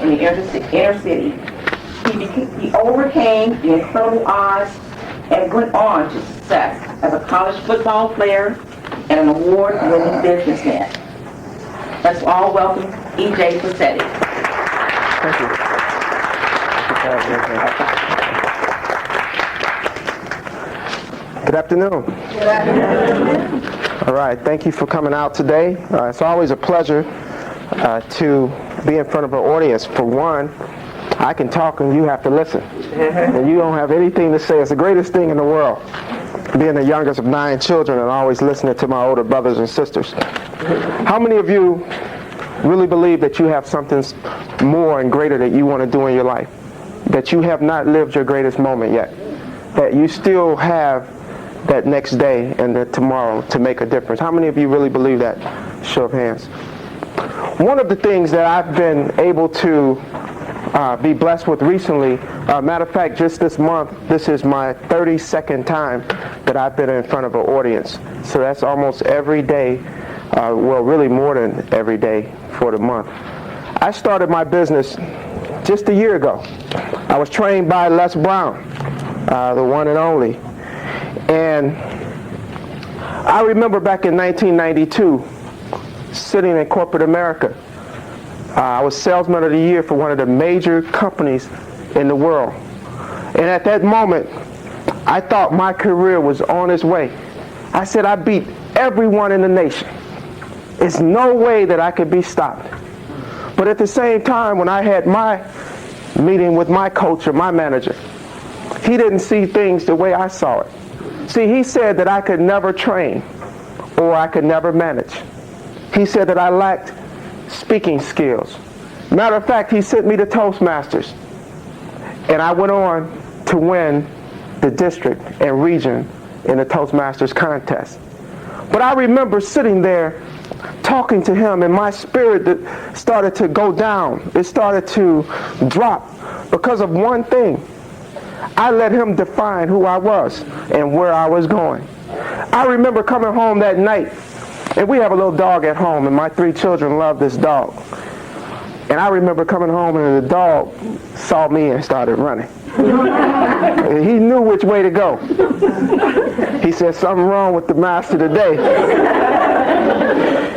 in the inner city. He overcame the incredible odds and went on to success as a college football player and an award-winning businessman. Let's all welcome E.J. Bassette. Thank you. Good afternoon. Good afternoon. All right, thank you for coming out today. It's always a pleasure to be in front of an audience. For one, I can talk and you have to listen. And you don't have anything to say. It's the greatest thing in the world, being the youngest of 9 children and always listening to my older brothers and sisters. How many of you really believe that you have something more and greater that you want to do in your life? That you have not lived your greatest moment yet? That you still have that next day and the tomorrow to make a difference? How many of you really believe that? Show of hands. One of the things that I've been able to be blessed with recently, matter of fact, just this month, this is my 32nd time that I've been in front of an audience. So that's almost every day, well, really more than every day for the month. I started my business just a year ago. I was trained by Les Brown, the one and only. And I remember back in 1992, sitting in corporate America. I was Salesman of the Year for one of the major companies in the world. And at that moment, I thought my career was on its way. I said, I beat everyone in the nation. There's no way that I could be stopped. But at the same time, when I had my meeting with my coach or my manager, he didn't see things the way I saw it. See, he said that I could never train or I could never manage. He said that I lacked speaking skills. Matter of fact, he sent me to Toastmasters, and I went on to win the district and region in the Toastmasters contest. But I remember sitting there talking to him, and my spirit started to go down. It started to drop because of one thing. I let him define who I was and where I was going. I remember coming home that night, and we have a little dog at home, and my 3 children love this dog. And I remember coming home, and the dog saw me and started running. And he knew which way to go. He said, something wrong with the master today.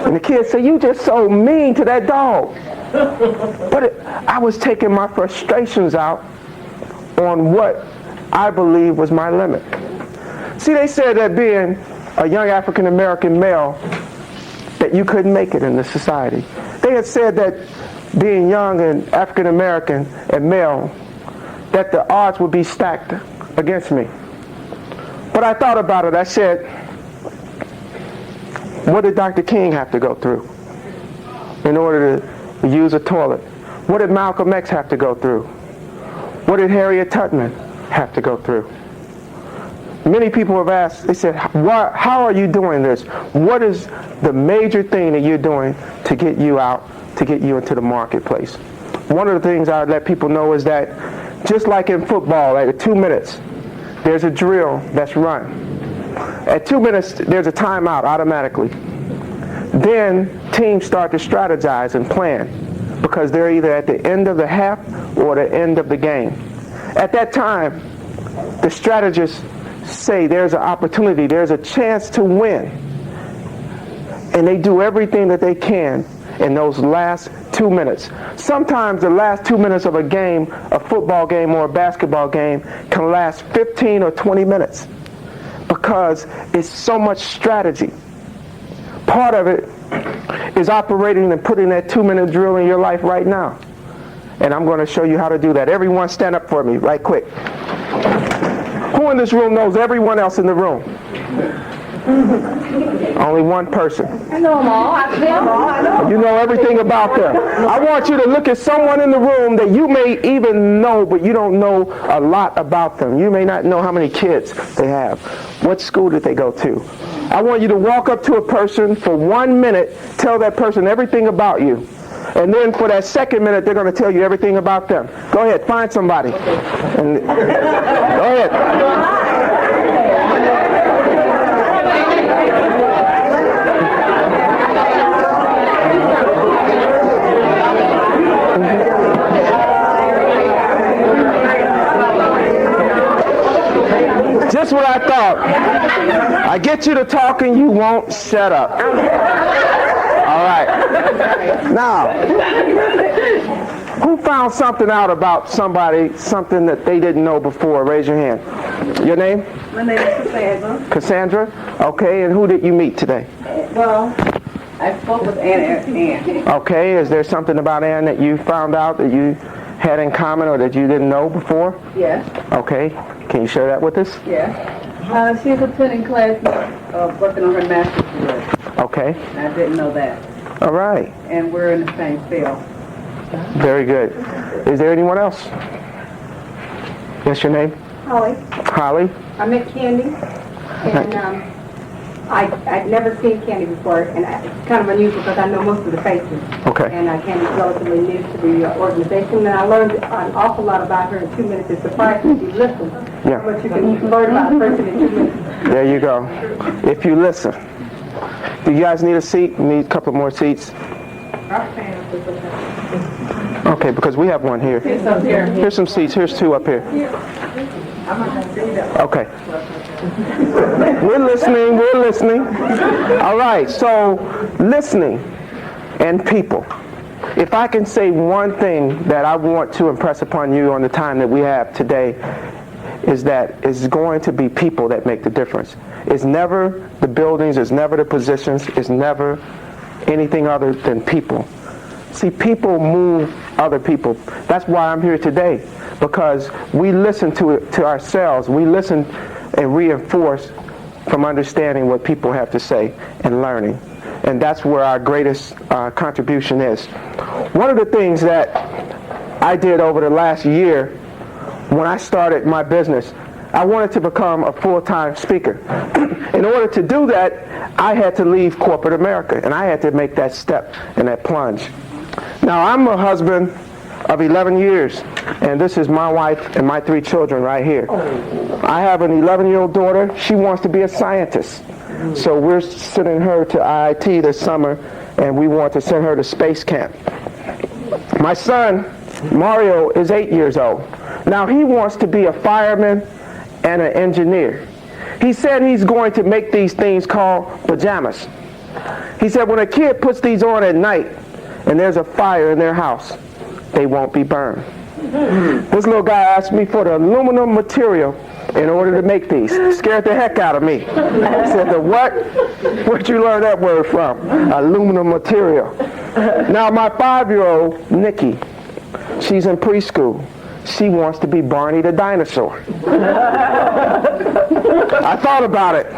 And the kid said, you just so mean to that dog. But I was taking my frustrations out on what I believe was my limit. See, they said that being a young African-American male, that you couldn't make it in this society. They had said that being young and African-American and male, that the odds would be stacked against me. But I thought about it. I said, what did Dr. King have to go through in order to use a toilet? What did Malcolm X have to go through? What did Harriet Tubman have to go through? Many people have asked, they said, how are you doing this? What is the major thing that you're doing to get you out, to get you into the marketplace? One of the things I would let people know is that just like in football, at 2 minutes, there's a drill that's run. At 2 minutes, there's a timeout automatically. Then teams start to strategize and plan because they're either at the end of the half or the end of the game. At that time, the strategists say there's an opportunity, there's a chance to win. And they do everything that they can in those last 2 minutes. Sometimes the last 2 minutes of a game, a football game or a basketball game, can last 15 or 20 minutes because it's so much strategy. Part of it is operating and putting that 2-minute drill in your life right now. And I'm going to show you how to do that. Everyone stand up for me right quick. Who in this room knows everyone else in the room? Only one person. I know them all. I know. You know everything about them. I want you to look at someone in the room that you may even know, but you don't know a lot about them. You may not know how many kids they have. What school did they go to? I want you to walk up to a person for 1 minute, tell that person everything about you. And then for that second minute, they're going to tell you everything about them. Go ahead, find somebody. And, go ahead. what I thought. I get you to talk and you won't shut up. All right. Now, who found something out about somebody, something that they didn't know before? Raise your hand. Your name? My name is Cassandra. Cassandra? Okay, and who did you meet today? Well, I spoke with Ann. Okay, is there something about Ann that you found out that you had in common or that you didn't know before? Yes. Okay, can you share that with us? Yes. She's attending classes, working on her master's degree. Okay. I didn't know that. All right. And we're in the same field. Very good. Is there anyone else? What's your name? Holly. Holly? I met Candy, and I'd never seen Candy before, and it's kind of unusual because I know most of the faces. Okay. And Candy's relatively new to the organization, and I learned an awful lot about her in 2 minutes. It's surprising if you listen. Yeah. But you can learn about a person in 2 minutes. There you go. If you listen. Do you guys need a seat? Need a couple more seats? Okay, because we have one here. It's up here. Here's some seats. Here's two up here. Okay. We're listening. We're listening. All right. So, listening and people. If I can say one thing that I want to impress upon you on the time that we have today, is that it's going to be people that make the difference. It's never the buildings, it's never the positions, it's never anything other than people. See, people move other people. That's why I'm here today, because we listen to ourselves. We listen and reinforce from understanding what people have to say and learning. And that's where our greatest contribution is. One of the things that I did over the last year when I started my business, I wanted to become a full-time speaker. In order to do that, I had to leave corporate America, and I had to make that step and that plunge. Now, I'm a husband of 11 years, and this is my wife and my 3 children right here. I have an 11-year-old daughter. She wants to be a scientist. So we're sending her to IIT this summer, and we want to send her to space camp. My son, Mario, is 8 years old. Now, he wants to be a fireman and an engineer. He said he's going to make these things called pajamas. He said when a kid puts these on at night and there's a fire in their house, they won't be burned. This little guy asked me for the aluminum material in order to make these. Scared the heck out of me. I said, the what? Where'd you learn that word from? Aluminum material. Now, my 5-year-old, Nikki, she's in preschool. She wants to be Barney the dinosaur. I thought about it.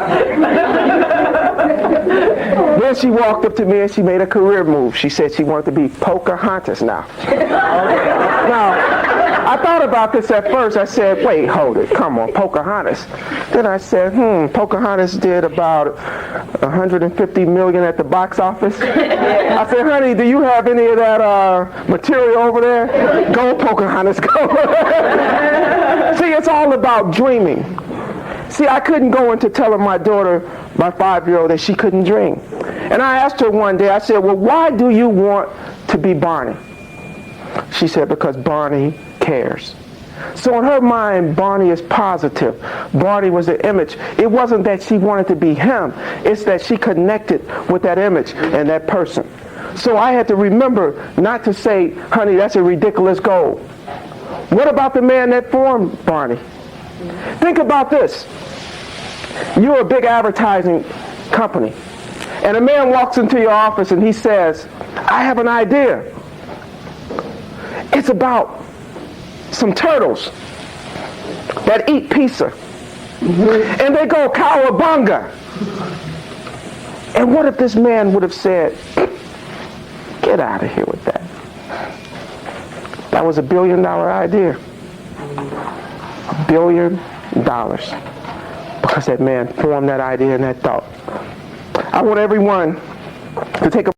Then she walked up to me and she made a career move. She said she wanted to be Pocahontas now. Now, I thought about this at first. I said, wait, hold it. Come on, Pocahontas. Then I said, Pocahontas did about 150 million at the box office. I said, honey, do you have any of that material over there? Go, Pocahontas, go. See, it's all about dreaming. See, I couldn't go into telling my daughter, my 5-year-old, that she couldn't dream. And I asked her one day, I said, well, why do you want to be Barney? She said, because Barney cares. So in her mind, Barney is positive. Barney was the image. It wasn't that she wanted to be him. It's that she connected with that image and that person. So I had to remember not to say, honey, that's a ridiculous goal. What about the man that formed Barney? Think about this. You're a big advertising company, and a man walks into your office and he says, I have an idea. It's about some turtles that eat pizza. And they go cowabunga. And what if this man would have said, get out of here with that. That was $1 billion idea. $1 billion. Because that man formed that idea and that thought. I want everyone to take a